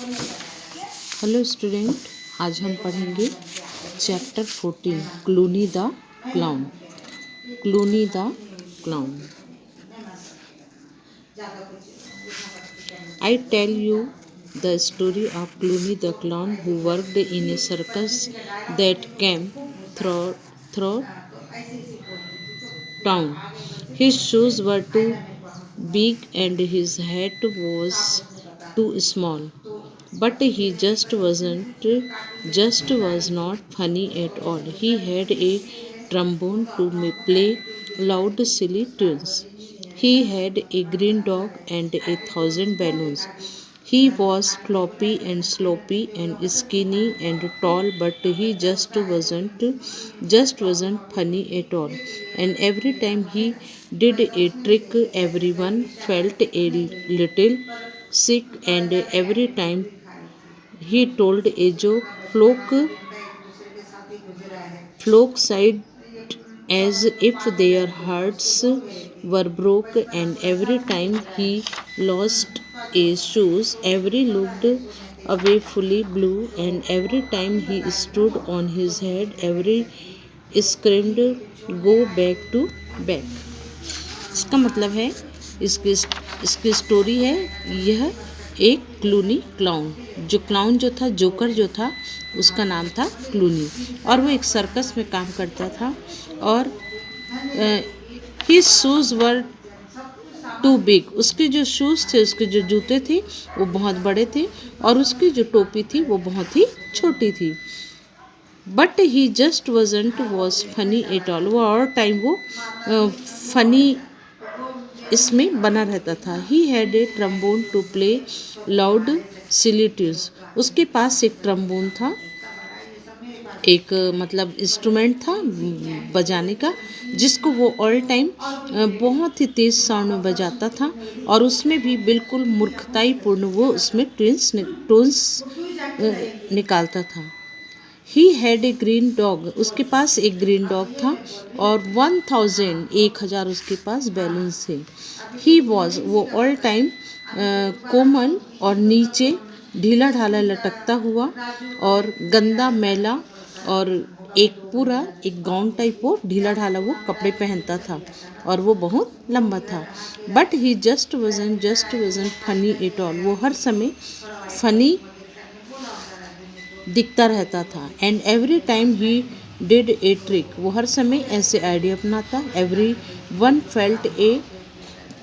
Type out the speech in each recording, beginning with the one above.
Hello student, आज हम पढ़ेंगे chapter 14 Clooney the clown. Clooney the clown. I tell you the story of Clooney the clown who worked in a circus that came through town. His shoes were too big and his hat was too small. But he was not funny at all. He had a trombone to play loud silly tunes. He had a green dog and 1,000 balloons. He was floppy and sloppy and skinny and tall, but he just wasn't funny at all. And every time he did a trick, everyone felt a little sick, and every time he told a joke, flock sighed as if their hearts were broke, and every time he lost a shoes, every looked away fully blue, and every time he stood on his head, every screamed, "Go back to back." इसका मतलब है, इसकी story है, यह एक Clooney clown. जो clown जो था, जोकर जो था, उसका नाम था क्लूनी, और वो एक सर्कस में काम करता था। और his shoes were too big, उसके जो शूज़ थे, उसके जो जूते थे वो बहुत बड़े थे, और उसकी जो टोपी थी वो बहुत ही छोटी थी। But he just was funny at all, वो और टाइम वो फनी इसमें बना रहता था। He had a trombone to play loud silly tunes, उसके पास एक ट्रम्बोन था, एक मतलब इंस्ट्रूमेंट था बजाने का, जिसको वो ऑल टाइम बहुत ही तेज़ साउंड में बजाता था, और उसमें भी बिल्कुल मूर्खताईपूर्ण वो उसमें टोन्स निकालता था। He had A green dog, उसके पास एक ग्रीन डॉग था, और 1,000 उसके पास बैलून्स थे। ही वॉज, वो ऑल टाइम कोमल और नीचे ढीला ढाला लटकता हुआ और गंदा मैला, और एक गाउन टाइप वो ढीला ढाला वो कपड़े पहनता था, और वो बहुत लंबा था। But he just was funny at all, वो हर समय फनी दिखता रहता था। And every time he did a trick, वो हर समय ऐसे आइडिया अपनाता। Everyone felt a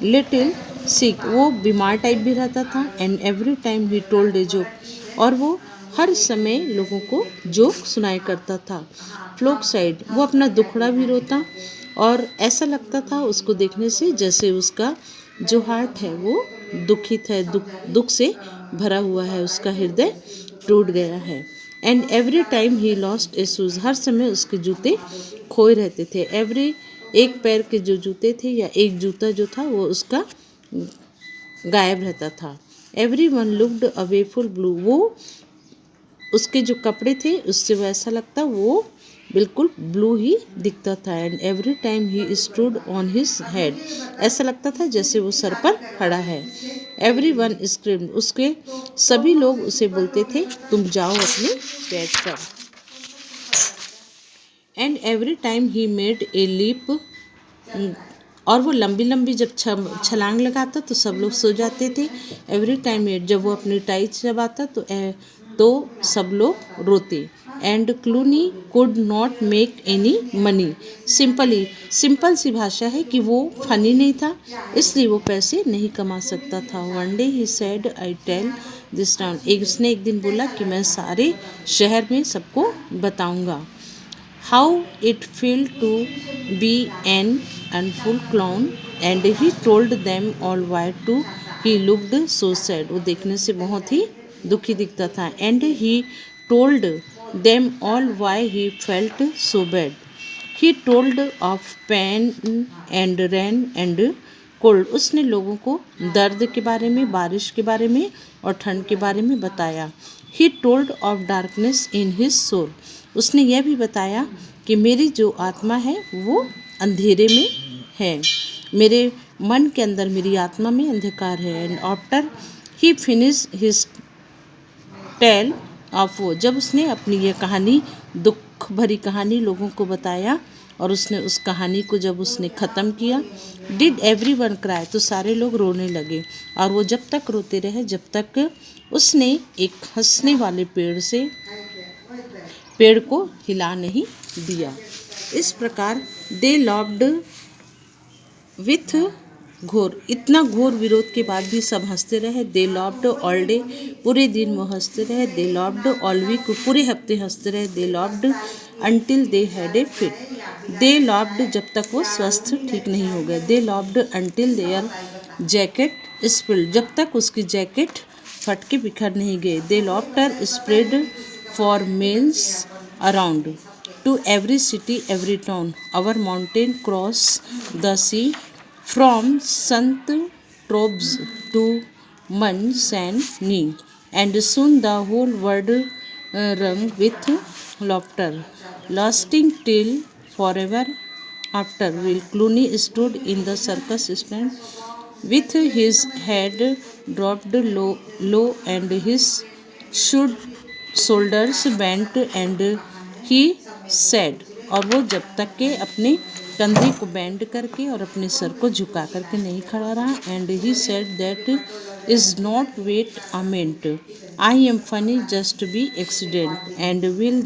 little sick, वो बीमार टाइप भी रहता था। And every time he told a joke, और वो हर समय लोगों को जोक सुनाया करता था। फ्लोक साइड, वो अपना दुखड़ा भी रोता, और ऐसा लगता था उसको देखने से जैसे उसका जो हार्ट है वो दुखित है, दुख से भरा हुआ है, उसका हृदय टूट गया है। And every time he lost a shoes, हर समय उसके जूते खोए रहते थे। एवरी एक पैर के जो जूते थे या एक जूता जो था वो उसका गायब रहता था। Every one looked away full blue, वो उसके जो कपड़े थे उससे वो ऐसा लगता वो बिल्कुल ब्लू ही दिखता था। And every time he stood on his head, ऐसा लगता था जैसे वो सर पर खड़ा है। एवरी वन स्क्रीम्ड, उसके सभी लोग उसे बोलते थे, तुम जाओ अपने बेड पर। And every time he made a leap, और वो लंबी लंबी जब छलांग लगाता तो सब लोग सो जाते थे। एवरी टाइम जब वो अपनी टाई चबाता तो सब लोग रोते। And Clooney could not make any money, simple सी भाषा है कि वो फनी नहीं था, इसलिए वो पैसे नहीं कमा सकता था। One day he said, I tell this town, उसने एक दिन बोला कि मैं सारे शहर में सबको बताऊंगा how it felt to be an unfull clown, and he told them all why too. He looked so sad, वो देखने से बहुत ही दुखी दिखता था। And he told them all why he felt so bad. He told of pain and rain and cold, उसने लोगों को दर्द के बारे में, बारिश के बारे में और ठंड के बारे में बताया। He told of darkness in his soul, उसने यह भी बताया कि मेरी जो आत्मा है वो अंधेरे में है, मेरे मन के अंदर, मेरी आत्मा में अंधकार है। And after he finish his tale of वो, जब उसने अपनी ये कहानी, दुख भरी कहानी लोगों को बताया और उसने उस कहानी को जब उसने ख़त्म किया, डिड एवरी वन क्राई, तो सारे लोग रोने लगे। और वो जब तक रोते रहे जब तक उसने एक हंसने वाले पेड़ को हिला नहीं दिया। इस प्रकार दे लव्ड विथ घोर, इतना घोर विरोध के बाद भी सब हंसते रहे। दे लव्ड ऑल डे, पूरे दिन वो हंसते रहे। दे लव्ड ऑल वीक, पूरे हफ्ते हंसते रहे। They loved until they had a fit, they loved जब तक वो स्वस्थ ठीक नहीं हो गए। They loved until their jacket spilled, जब तक उसकी जैकेट फट के बिखर नहीं गए। The laughter spread for miles around to every city every town, our mountain cross the sea from Sant Trobes to Man San Ni, and soon the whole world rung with laughter, lasting till forever after. Will Clooney stood in the circus stand with his head dropped low and his shoulders bent, and he said, और वो जब तक के अपने कंधे को bend करके और अपने सर को झुका करके नहीं खड़ा रहा। And he said that is not wait a minute, I am funny just be accident, and will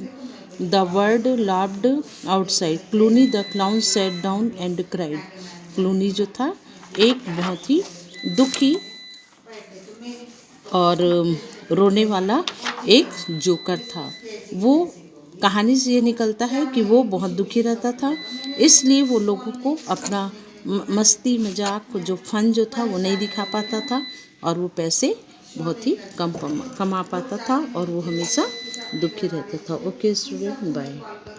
the word laughed outside. Clooney the clown sat down and cried, Clooney जो था एक बहुत ही दुखी और रोने वाला एक जोकर था। वो कहानी से ये निकलता है कि वो बहुत दुखी रहता था, इसलिए वो लोगों को अपना मस्ती मजाक जो फन जो था वो नहीं दिखा पाता था, और वो पैसे बहुत ही कम कमा पाता था, और वो हमेशा दुखी रहता था। Okay student, bye.